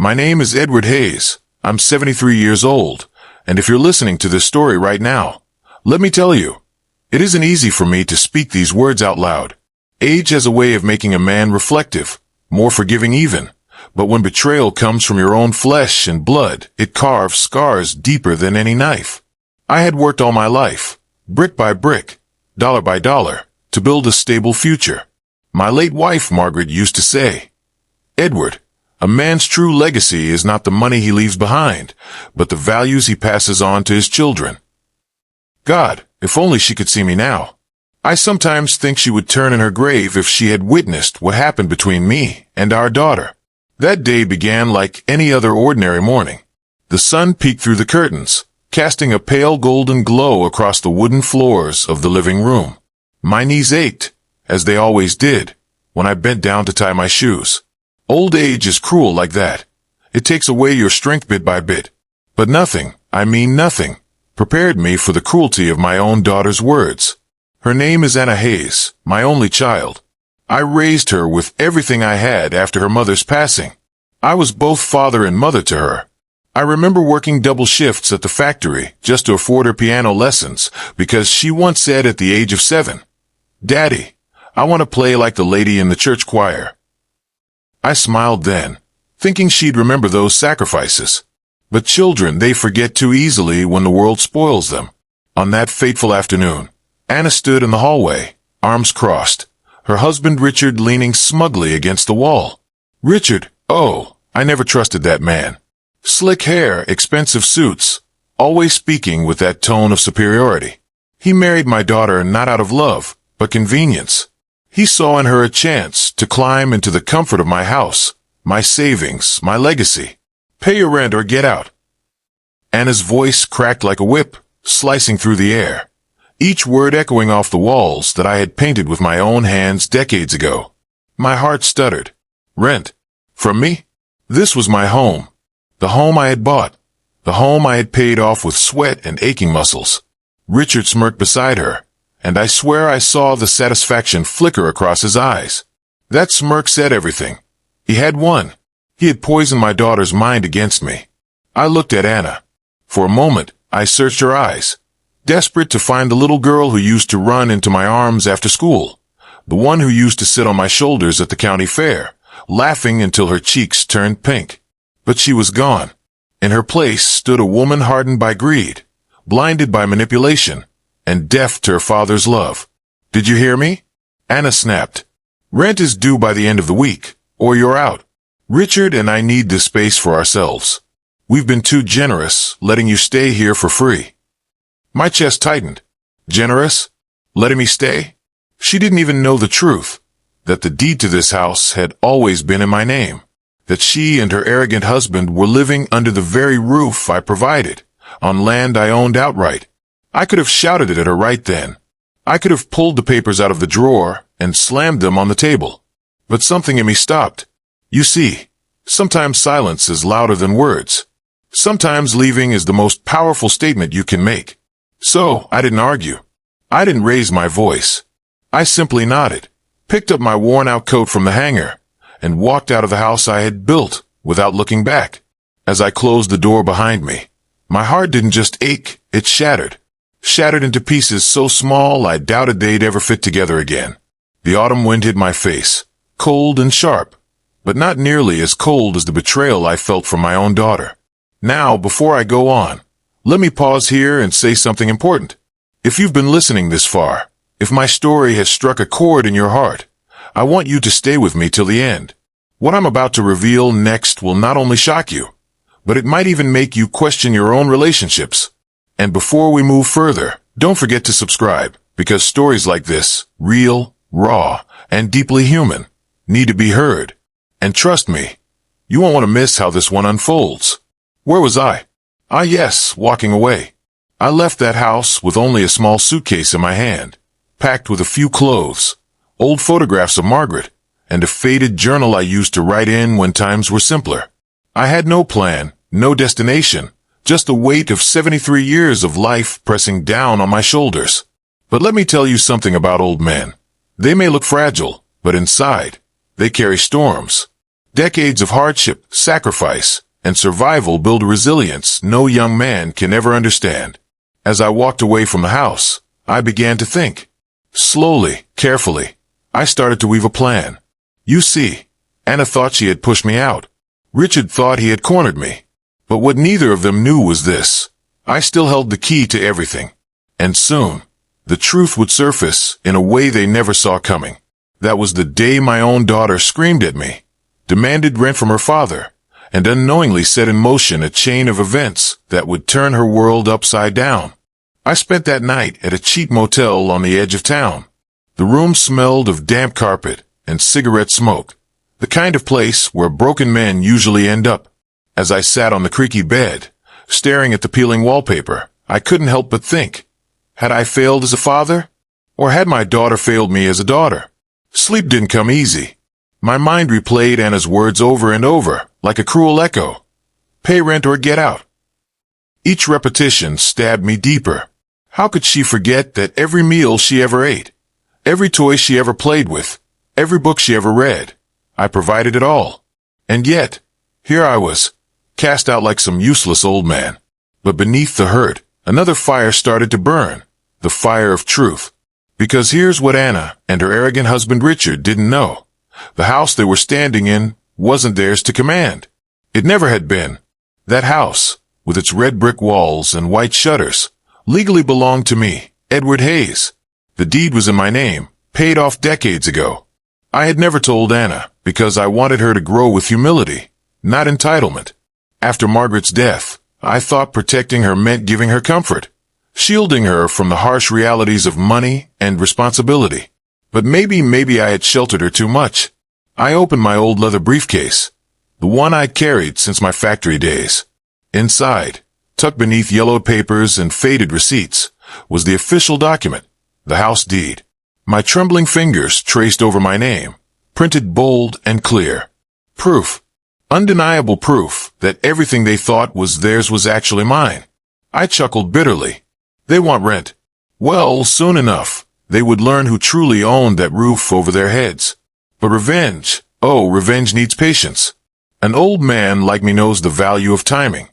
My name is Edward Hayes. I'm 73 years old, and if you're listening to this story right now, let me tell you, it isn't easy for me to speak these words out loud. Age has a way of making a man reflective, more forgiving even, but when betrayal comes from your own flesh and blood, it carves scars deeper than any knife. I had worked all my life, brick by brick, dollar by dollar, to build a stable future. My late wife, Margaret, used to say, "Edward, a man's true legacy is not the money he leaves behind, but the values he passes on to his children." God, if only she could see me now. I sometimes think she would turn in her grave if she had witnessed what happened between me and our daughter. That day began like any other ordinary morning. The sun peeked through the curtains, casting a pale golden glow across the wooden floors of the living room. My knees ached, as they always did, when I bent down to tie my shoes. Old age is cruel like that. It takes away your strength bit by bit. But nothing, I mean nothing, prepared me for the cruelty of my own daughter's words. Her name is Anna Hayes, my only child. I raised her with everything I had after her mother's passing. I was both father and mother to her. I remember working double shifts at the factory just to afford her piano lessons because she once said at the age of 7, "Daddy, I want to play like the lady in the church choir." I smiled then, thinking she'd remember those sacrifices. But children, they forget too easily when the world spoils them. On that fateful afternoon, Anna stood in the hallway, arms crossed, her husband Richard leaning smugly against the wall. Richard, oh, I never trusted that man. Slick hair, expensive suits, always speaking with that tone of superiority. He married my daughter not out of love, but convenience. He saw in her a chance to climb into the comfort of my house, my savings, my legacy. Pay your rent or get out. Anna's voice cracked like a whip, slicing through the air, each word echoing off the walls that I had painted with my own hands decades ago. My heart stuttered. Rent? From me? This was my home. The home I had bought. The home I had paid off with sweat and aching muscles. Richard smirked beside her, and I swear I saw the satisfaction flicker across his eyes. That smirk said everything. He had won. He had poisoned my daughter's mind against me. I looked at Anna. For a moment, I searched her eyes, desperate to find the little girl who used to run into my arms after school, the one who used to sit on my shoulders at the county fair, laughing until her cheeks turned pink. But she was gone. In her place stood a woman hardened by greed, blinded by manipulation, and deaf to her father's love. "Did you hear me?" Anna snapped. "Rent is due by the end of the week, or you're out. Richard and I need this space for ourselves. We've been too generous, letting you stay here for free." My chest tightened. Generous? Letting me stay? She didn't even know the truth, that the deed to this house had always been in my name, that she and her arrogant husband were living under the very roof I provided, on land I owned outright. I could have shouted it at her right then. I could have pulled the papers out of the drawer and slammed them on the table. But something in me stopped. You see, sometimes silence is louder than words. Sometimes leaving is the most powerful statement you can make. So, I didn't argue. I didn't raise my voice. I simply nodded, picked up my worn-out coat from the hanger, and walked out of the house I had built without looking back. As I closed the door behind me, my heart didn't just ache, it shattered. Shattered into pieces so small I doubted they'd ever fit together again. The autumn wind hit my face, cold and sharp, but not nearly as cold as the betrayal I felt from my own daughter. Now, before I go on, let me pause here and say something important. If you've been listening this far, if my story has struck a chord in your heart, I want you to stay with me till the end. What I'm about to reveal next will not only shock you, but it might even make you question your own relationships. And before we move further, don't forget to subscribe, because stories like this, real, raw, and deeply human, need to be heard. And trust me, you won't want to miss how this one unfolds. Where was I? Ah yes, walking away. I left that house with only a small suitcase in my hand, packed with a few clothes, old photographs of Margaret, and a faded journal I used to write in when times were simpler. I had no plan, no destination, just the weight of 73 years of life pressing down on my shoulders. But let me tell you something about old men. They may look fragile, but inside, they carry storms. Decades of hardship, sacrifice, and survival build a resilience no young man can ever understand. As I walked away from the house, I began to think. Slowly, carefully, I started to weave a plan. You see, Anna thought she had pushed me out. Richard thought he had cornered me. But what neither of them knew was this. I still held the key to everything. And soon, the truth would surface in a way they never saw coming. That was the day my own daughter screamed at me, demanded rent from her father, and unknowingly set in motion a chain of events that would turn her world upside down. I spent that night at a cheap motel on the edge of town. The room smelled of damp carpet and cigarette smoke, the kind of place where broken men usually end up. As I sat on the creaky bed, staring at the peeling wallpaper, I couldn't help but think, had I failed as a father? Or had my daughter failed me as a daughter? Sleep didn't come easy. My mind replayed Anna's words over and over, like a cruel echo. Pay rent or get out. Each repetition stabbed me deeper. How could she forget that every meal she ever ate, every toy she ever played with, every book she ever read, I provided it all. And yet, here I was, cast out like some useless old man. But beneath the hurt, another fire started to burn, the fire of truth. Because here's what Anna and her arrogant husband Richard didn't know. The house they were standing in wasn't theirs to command. It never had been. That house, with its red brick walls and white shutters, legally belonged to me, Edward Hayes. The deed was in my name, paid off decades ago. I had never told Anna because I wanted her to grow with humility, not entitlement. After Margaret's death, I thought protecting her meant giving her comfort, shielding her from the harsh realities of money and responsibility. But maybe I had sheltered her too much. I opened my old leather briefcase, the one I'd carried since my factory days. Inside, tucked beneath yellowed papers and faded receipts, was the official document, the house deed. My trembling fingers traced over my name, printed bold and clear. Proof. Undeniable proof that everything they thought was theirs was actually mine. I chuckled bitterly. They want rent. Well, soon enough, they would learn who truly owned that roof over their heads. But revenge, revenge needs patience. An old man like me knows the value of timing.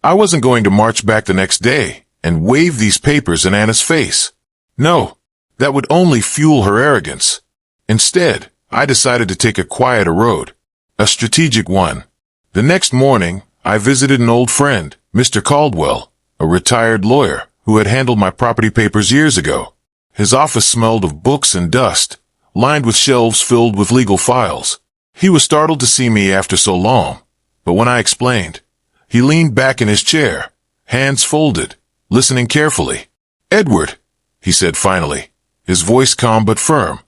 I wasn't going to march back the next day and wave these papers in Anna's face. No, that would only fuel her arrogance. Instead, I decided to take a quieter road, a strategic one. The next morning, I visited an old friend, Mr. Caldwell, a retired lawyer who had handled my property papers years ago. His office smelled of books and dust, lined with shelves filled with legal files. He was startled to see me after so long, but when I explained, he leaned back in his chair, hands folded, listening carefully. "Edward," he said finally, his voice calm but firm,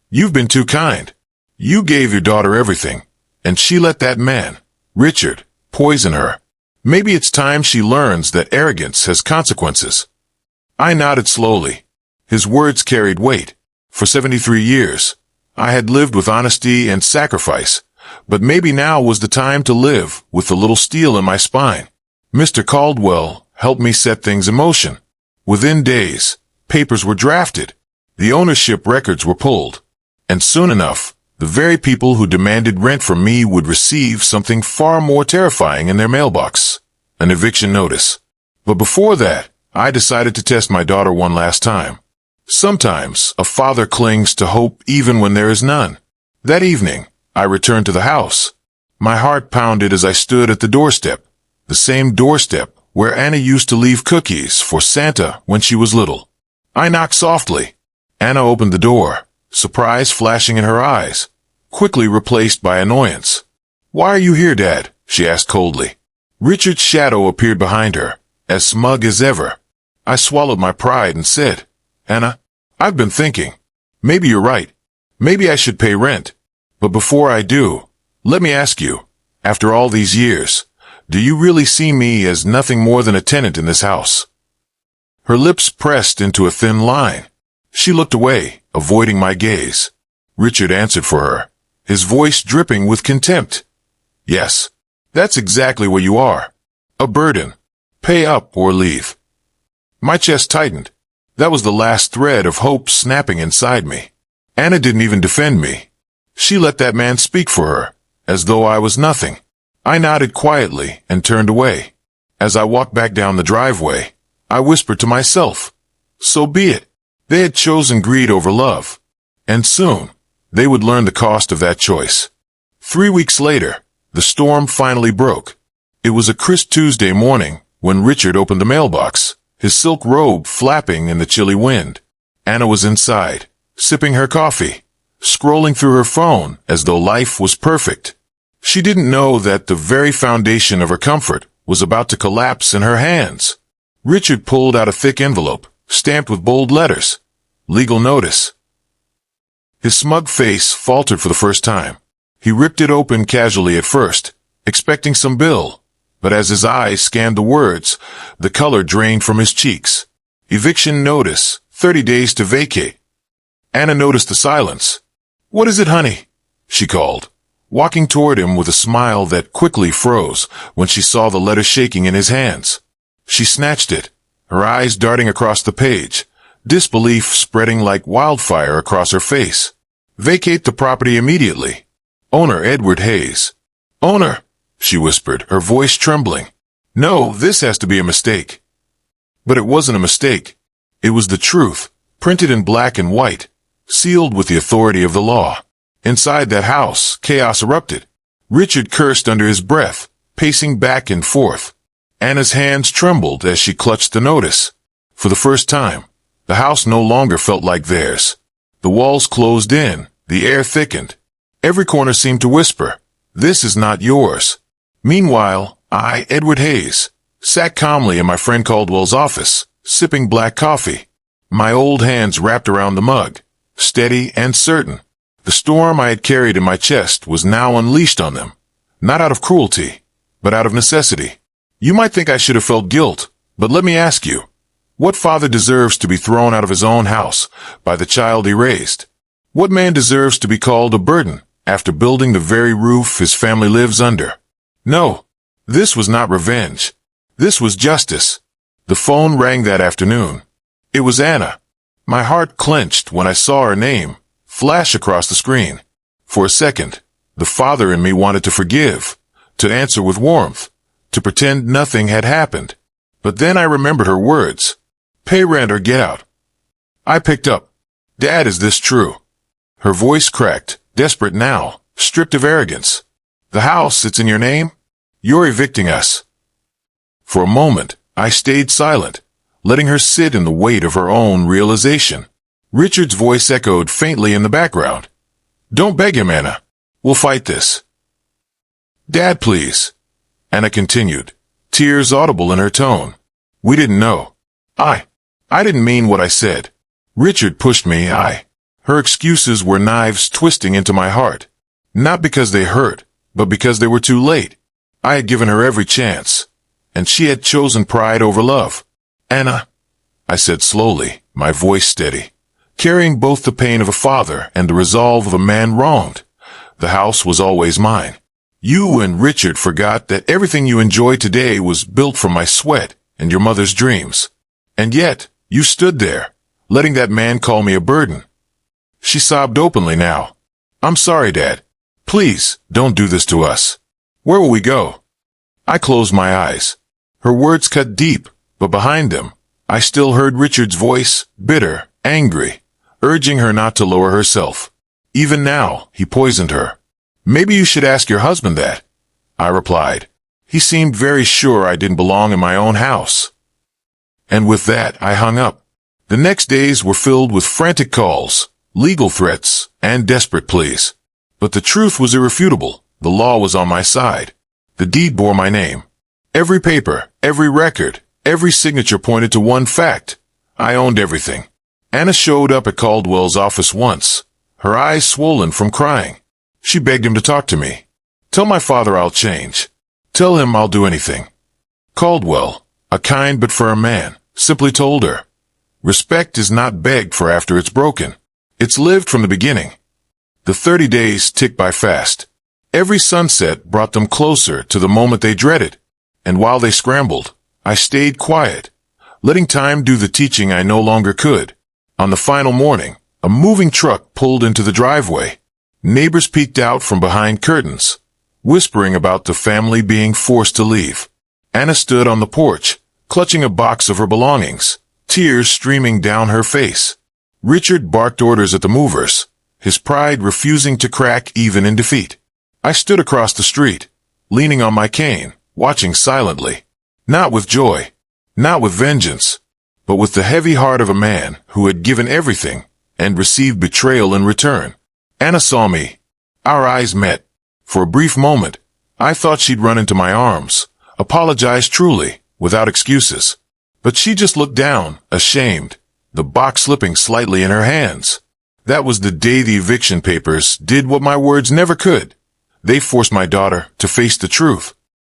"you've been too kind. You gave your daughter everything, and she let that man, Richard, poison her. Maybe it's time she learns that arrogance has consequences." I nodded slowly. His words carried weight. For 73 years, I had lived with honesty and sacrifice, but maybe now was the time to live with a little steel in my spine. Mr. Caldwell helped me set things in motion. Within days, papers were drafted, the ownership records were pulled, and soon enough, the very people who demanded rent from me would receive something far more terrifying in their mailbox, an eviction notice. But before that, I decided to test my daughter one last time. Sometimes a father clings to hope even when there is none. That evening, I returned to the house. My heart pounded as I stood at the doorstep, the same doorstep where Anna used to leave cookies for Santa when she was little. I knocked softly. Anna opened the door, surprise flashing in her eyes, quickly replaced by annoyance. "Why are you here, Dad?" she asked coldly. Richard's shadow appeared behind her, as smug as ever. I swallowed my pride and said, "Anna, I've been thinking. Maybe you're right. Maybe I should pay rent. But before I do, let me ask you, after all these years, do you really see me as nothing more than a tenant in this house?" Her lips pressed into a thin line. She looked away, avoiding my gaze. Richard answered for her, his voice dripping with contempt. "Yes, that's exactly what you are. A burden. Pay up or leave." My chest tightened. That was the last thread of hope snapping inside me. Anna didn't even defend me. She let that man speak for her, as though I was nothing. I nodded quietly and turned away. As I walked back down the driveway, I whispered to myself, so be it. They had chosen greed over love. And soon, they would learn the cost of that choice. 3 weeks later, the storm finally broke. It was a crisp Tuesday morning when Richard opened the mailbox, his silk robe flapping in the chilly wind. Anna was inside, sipping her coffee, scrolling through her phone as though life was perfect. She didn't know that the very foundation of her comfort was about to collapse in her hands. Richard pulled out a thick envelope, stamped with bold letters. Legal notice. His smug face faltered for the first time. He ripped it open casually at first, expecting some bill, but as his eyes scanned the words, the color drained from his cheeks. Eviction notice, 30 days to vacate. Anna noticed the silence. "What is it, honey?" she called, walking toward him with a smile that quickly froze when she saw the letter shaking in his hands. She snatched it, her eyes darting across the page, disbelief spreading like wildfire across her face. "Vacate the property immediately. Owner Edward Hayes." "Owner," she whispered, her voice trembling. "No, this has to be a mistake." But it wasn't a mistake. It was the truth, printed in black and white, sealed with the authority of the law. Inside that house, chaos erupted. Richard cursed under his breath, pacing back and forth. Anna's hands trembled as she clutched the notice. For the first time, the house no longer felt like theirs. The walls closed in, the air thickened. Every corner seemed to whisper, "This is not yours." Meanwhile, I, Edward Hayes, sat calmly in my friend Caldwell's office, sipping black coffee. My old hands wrapped around the mug, steady and certain. The storm I had carried in my chest was now unleashed on them, not out of cruelty, but out of necessity. You might think I should have felt guilt, but let me ask you, what father deserves to be thrown out of his own house by the child he raised? What man deserves to be called a burden after building the very roof his family lives under? No, this was not revenge. This was justice. The phone rang that afternoon. It was Anna. My heart clenched when I saw her name flash across the screen. For a second, the father in me wanted to forgive, to answer with warmth, to pretend nothing had happened. But then I remembered her words. "Pay rent or get out." I picked up. "Dad, is this true?" Her voice cracked, desperate now, stripped of arrogance. "The house, it's in your name? You're evicting us." For a moment, I stayed silent, letting her sit in the weight of her own realization. Richard's voice echoed faintly in the background. "Don't beg him, Anna. We'll fight this." "Dad, please," Anna continued, tears audible in her tone. "We didn't know. I didn't mean what I said." Richard pushed me. Her excuses were knives twisting into my heart. Not because they hurt, but because they were too late. I had given her every chance, and she had chosen pride over love. "Anna," I said slowly, my voice steady, carrying both the pain of a father and the resolve of a man wronged. "The house was always mine. You and Richard forgot that everything you enjoy today was built from my sweat and your mother's dreams. And yet, you stood there, letting that man call me a burden." She sobbed openly now. "I'm sorry, Dad. Please, don't do this to us. Where will we go?" I closed my eyes. Her words cut deep, but behind them, I still heard Richard's voice, bitter, angry, urging her not to lower herself. Even now, he poisoned her. "Maybe you should ask your husband that," I replied. He seemed very sure I didn't belong in my own house. And with that, I hung up. The next days were filled with frantic calls, legal threats, and desperate pleas. But the truth was irrefutable. The law was on my side. The deed bore my name. Every paper, every record, every signature pointed to one fact. I owned everything. Anna showed up at Caldwell's office once, her eyes swollen from crying. She begged him to talk to me. "Tell my father I'll change. Tell him I'll do anything." Caldwell, a kind but firm man, simply told her, "Respect is not begged for after it's broken. It's lived from the beginning." The 30 days ticked by fast. Every sunset brought them closer to the moment they dreaded. And while they scrambled, I stayed quiet, letting time do the teaching I no longer could. On the final morning, a moving truck pulled into the driveway. Neighbors peeked out from behind curtains. whispering about the family being forced to leave. Anna stood on the porch, clutching a box of her belongings, tears streaming down her face. Richard barked orders at the movers, his pride refusing to crack even in defeat. I stood across the street, leaning on my cane, watching silently. Not with joy, not with vengeance, but with the heavy heart of a man who had given everything and received betrayal in return. Anna saw me. Our eyes met. For a brief moment, I thought she'd run into my arms, apologize truly, without excuses. But she just looked down, ashamed, the box slipping slightly in her hands. That was the day the eviction papers did what my words never could. They forced my daughter to face the truth.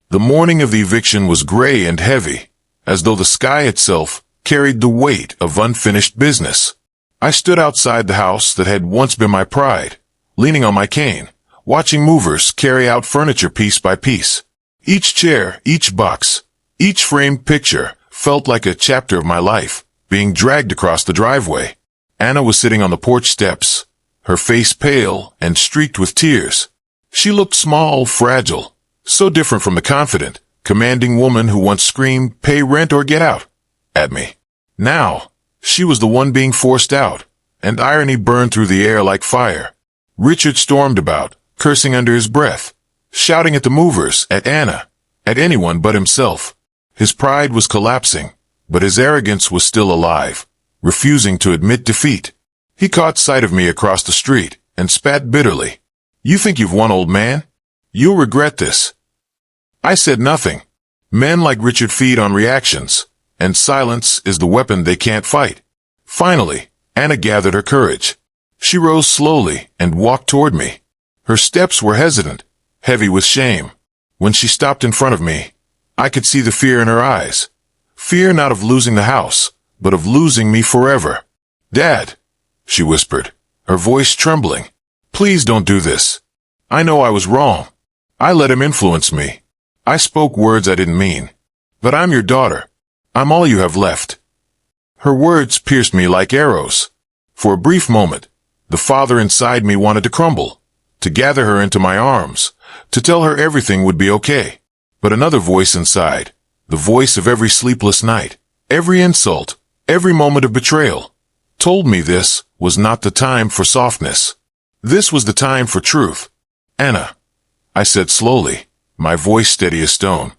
The morning of the eviction was gray and heavy, as though the sky itself carried the weight of unfinished business. I stood outside the house that had once been my pride, leaning on my cane, watching movers carry out furniture piece by piece. Each chair, each box, each framed picture felt like a chapter of my life, being dragged across the driveway. Anna was sitting on the porch steps, her face pale and streaked with tears. She looked small, fragile, so different from the confident, commanding woman who once screamed, "Pay rent or get out," at me. Now, she was the one being forced out, and irony burned through the air like fire. Richard stormed about, cursing under his breath, shouting at the movers, at Anna, at anyone but himself. His pride was collapsing, but his arrogance was still alive, refusing to admit defeat. He caught sight of me across the street and spat bitterly. "You think you've won, old man? You'll regret this." I said nothing. Men like Richard feed on reactions, and silence is the weapon they can't fight. Finally, Anna gathered her courage. She rose slowly and walked toward me. Her steps were hesitant, heavy with shame. When she stopped in front of me, I could see the fear in her eyes. Fear not of losing the house, but of losing me forever. "Dad," she whispered, her voice trembling, "please don't do this. I know I was wrong. I let him influence me. I spoke words I didn't mean. But I'm your daughter. I'm all you have left." Her words pierced me like arrows. For a brief moment, the father inside me wanted to crumble, to gather her into my arms, to tell her everything would be okay. But another voice inside, the voice of every sleepless night, every insult, every moment of betrayal, told me this was not the time for softness. This was the time for truth. "Anna," I said slowly, my voice steady as stone,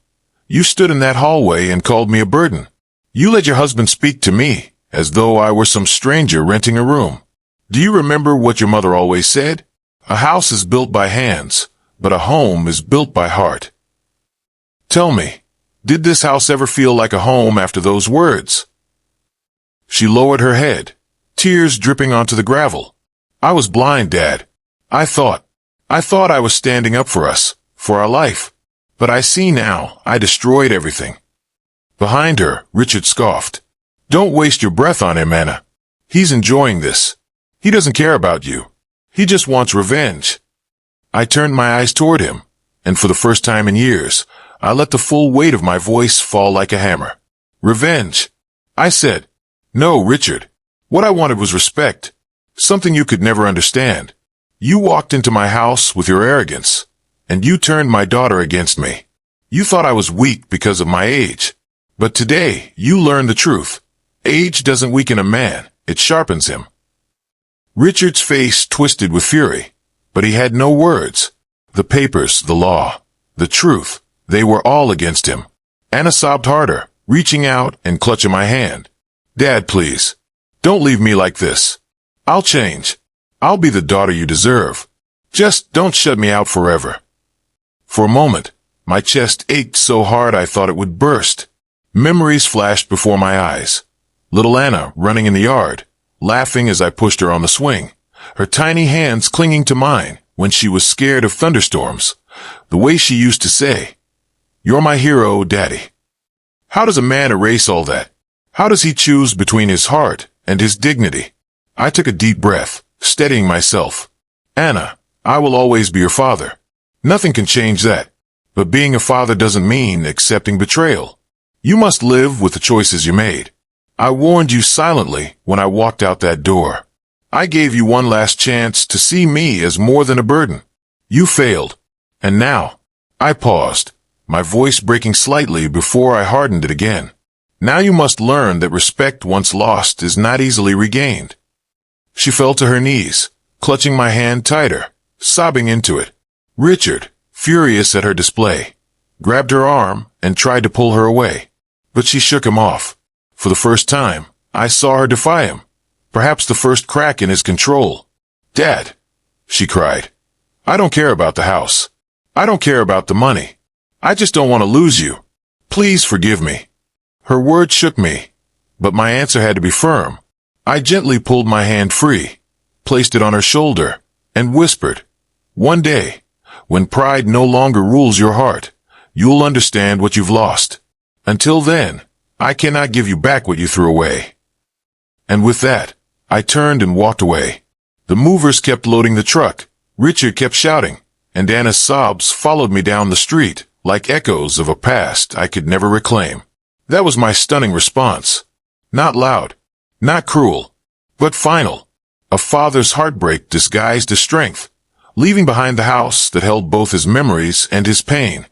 "you stood in that hallway and called me a burden. You let your husband speak to me as though I were some stranger renting a room. Do you remember what your mother always said? A house is built by hands, but a home is built by heart. Tell me, did this house ever feel like a home after those words?" She lowered her head, tears dripping onto the gravel. "I was blind, Dad. I thought I was standing up for us, for our life. But I see now, I destroyed everything." Behind her, Richard scoffed. "Don't waste your breath on him, Anna. He's enjoying this. He doesn't care about you. He just wants revenge." I turned my eyes toward him, and for the first time in years, I let the full weight of my voice fall like a hammer. "Revenge," I said. "No, Richard. What I wanted was respect. Something you could never understand. You walked into my house with your arrogance, and you turned my daughter against me. You thought I was weak because of my age. But today, you learned the truth. Age doesn't weaken a man, it sharpens him." Richard's face twisted with fury, but he had no words. The papers, the law, the truth, they were all against him. Anna sobbed harder, reaching out and clutching my hand. "Dad, please, don't leave me like this. I'll change. I'll be the daughter you deserve. Just don't shut me out forever." For a moment, my chest ached so hard I thought it would burst. Memories flashed before my eyes. Little Anna running in the yard, laughing as I pushed her on the swing, her tiny hands clinging to mine when she was scared of thunderstorms, the way she used to say, "You're my hero, Daddy." How does a man erase all that? How does he choose between his heart and his dignity? I took a deep breath, steadying myself. "Anna, I will always be your father. Nothing can change that. But being a father doesn't mean accepting betrayal. You must live with the choices you made. I warned you silently when I walked out that door. I gave you one last chance to see me as more than a burden. You failed. And now, I paused, my voice breaking slightly before I hardened it again. Now you must learn that respect once lost is not easily regained. She fell to her knees, clutching my hand tighter, sobbing into it. Richard, furious at her display, grabbed her arm and tried to pull her away. But she shook him off. For the first time, I saw her defy him. Perhaps the first crack in his control. "Dad," she cried, "I don't care about the house. I don't care about the money. I just don't want to lose you. Please forgive me." Her words shook me, but my answer had to be firm. I gently pulled my hand free, placed it on her shoulder, and whispered, "One day, when pride no longer rules your heart, you'll understand what you've lost. Until then, I cannot give you back what you threw away." And with that, I turned and walked away. The movers kept loading the truck, Richard kept shouting, and Anna's sobs followed me down the street, like echoes of a past I could never reclaim. That was my stunning response. Not loud, not cruel, but final. A father's heartbreak disguised as strength, leaving behind the house that held both his memories and his pain.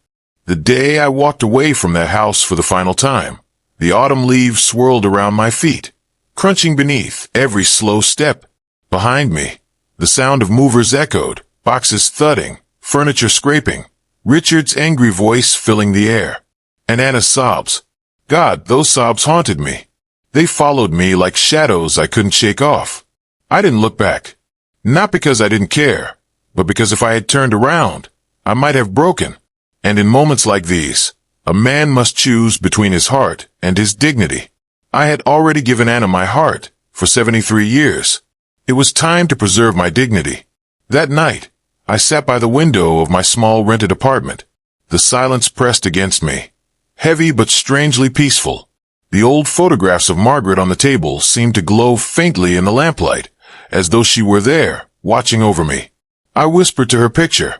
The day I walked away from that house for the final time, the autumn leaves swirled around my feet, crunching beneath every slow step. Behind me, the sound of movers echoed, boxes thudding, furniture scraping, Richard's angry voice filling the air, and Anna's sobs. God, those sobs haunted me. They followed me like shadows I couldn't shake off. I didn't look back. Not because I didn't care, but because if I had turned around, I might have broken. And in moments like these, a man must choose between his heart and his dignity. I had already given Anna my heart for 73 years. It was time to preserve my dignity. That night, I sat by the window of my small rented apartment. The silence pressed against me, heavy but strangely peaceful. The old photographs of Margaret on the table seemed to glow faintly in the lamplight, as though she were there, watching over me. I whispered to her picture,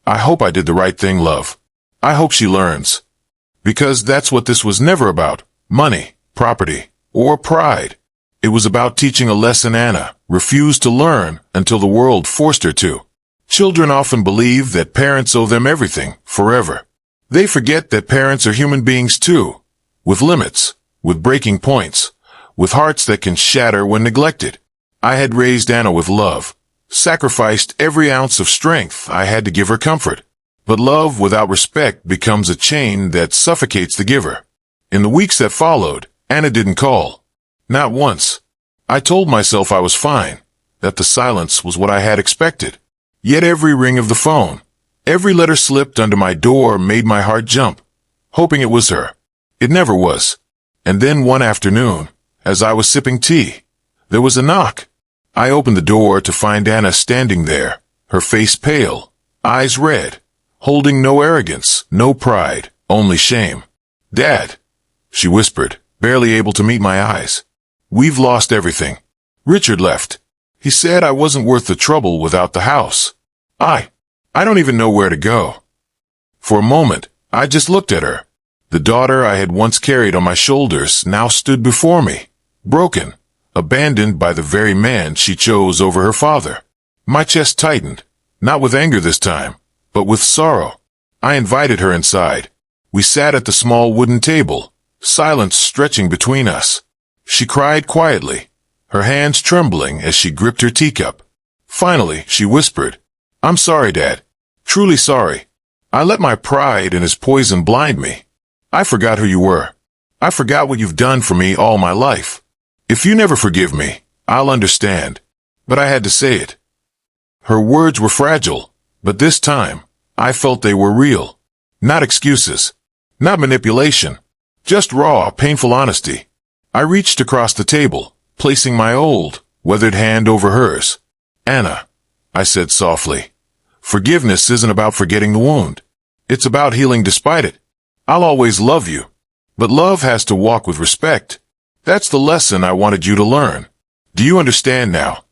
"I hope I did the right thing, love. I hope she learns." Because that's what this was never about, money, property, or pride. It was about teaching a lesson Anna refused to learn until the world forced her to. Children often believe that parents owe them everything, forever. They forget that parents are human beings too, with limits, with breaking points, with hearts that can shatter when neglected. I had raised Anna with love, sacrificed every ounce of strength I had to give her comfort. But love without respect becomes a chain that suffocates the giver. In the weeks that followed, Anna didn't call. Not once. I told myself I was fine, that the silence was what I had expected. Yet every ring of the phone, every letter slipped under my door made my heart jump, hoping it was her. It never was. And then one afternoon, as I was sipping tea, there was a knock. I opened the door to find Anna standing there, her face pale, eyes red, holding no arrogance, no pride, only shame. "Dad," she whispered, barely able to meet my eyes. "We've lost everything. Richard left. He said I wasn't worth the trouble without the house. I don't even know where to go." For a moment, I just looked at her. The daughter I had once carried on my shoulders now stood before me, broken, abandoned by the very man she chose over her father. My chest tightened, not with anger this time, but with sorrow. I invited her inside. We sat at the small wooden table, silence stretching between us. She cried quietly, her hands trembling as she gripped her teacup. Finally, she whispered, "I'm sorry, Dad. Truly sorry. I let my pride and his poison blind me. I forgot who you were. I forgot what you've done for me all my life. If you never forgive me, I'll understand." But I had to say it. Her words were fragile, but this time, I felt they were real. Not excuses. Not manipulation. Just raw, painful honesty. I reached across the table, placing my old, weathered hand over hers. "Anna," I said softly, "forgiveness isn't about forgetting the wound. It's about healing despite it. I'll always love you. But love has to walk with respect. That's the lesson I wanted you to learn. Do you understand now?"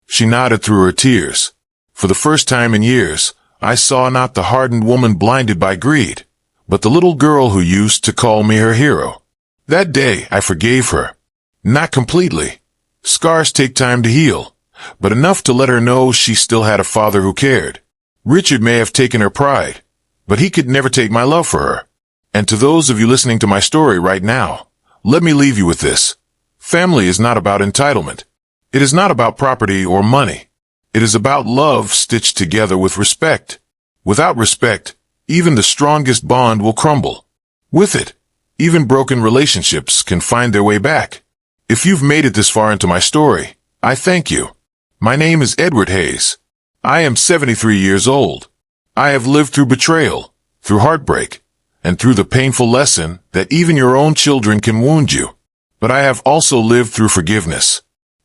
She nodded through her tears. For the first time in years, I saw not the hardened woman blinded by greed, but the little girl who used to call me her hero. That day, I forgave her. Not completely. Scars take time to heal, but enough to let her know she still had a father who cared. Richard may have taken her pride, but he could never take my love for her. And to those of you listening to my story right now, let me leave you with this. Family is not about entitlement. It is not about property or money. It is about love stitched together with respect. Without respect, even the strongest bond will crumble. With it, even broken relationships can find their way back. If you've made it this far into my story, I thank you. My name is Edward Hayes. I am 73 years old. I have lived through betrayal, through heartbreak, and through the painful lesson that even your own children can wound you. But I have also lived through forgiveness.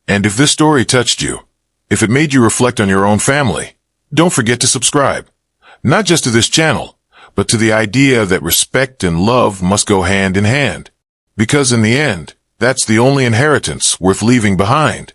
And if this story touched you, if it made you reflect on your own family, don't forget to subscribe. Not just to this channel, but to the idea that respect and love must go hand in hand. Because in the end, that's the only inheritance worth leaving behind.